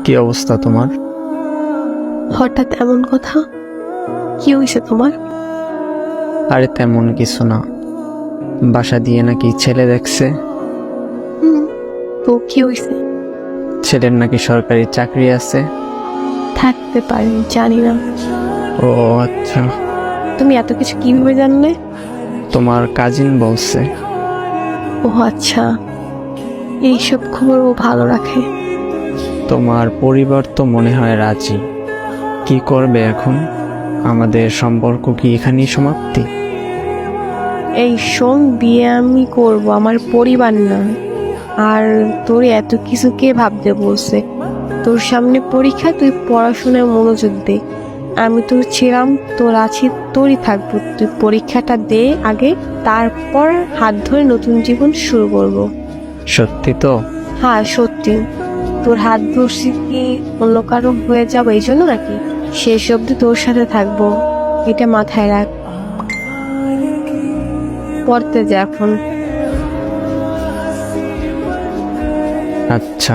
কি অবস্থা তোমার? হঠাৎ এমন কথা? কি হয়েছে তোমার? আরে তেমন কিছু না, বাসা দিয়ে নাকি ছেলে দেখছে। হুম, তো কি হয়েছে? ছেলের নাকি সরকারি চাকরি আছে। থাকতে পারে, জানি না। ও আচ্ছা, তুমি এত কিছু কিভাবে জানলে? তোমার কাজিন বলছে। ও আচ্ছা, এইসব খবর ও ভালো রাখে। তোমার পরিবার তো মনে হয় রাজি। কি করবে এখন? আমাদের সম্পর্ক কি এখানেই সমাপ্তি? এই শোন, বিয়ে আমি করব, আমার পরিবার না। আর তোর এত কিছু কে ভাবতে বলছে? তোর সামনে পরীক্ষা, তুই পড়াশোনায় মনোযোগ দে। আমি তোর ছিলাম, তোর আছি, তোরই থাকবো। তুই পরীক্ষাটা দে আগে, তারপর হাত ধরে নতুন জীবন শুরু করব। সত্যি তো? হ্যাঁ সত্যি। তোর হাত ধরছি কি অন্য কারো হয়ে যাবো এই জন্য নাকি? শেষ অব্দি তোর সাথে থাকবো, এটা মাথায় রাখ। পড়তে যা এখন। আচ্ছা।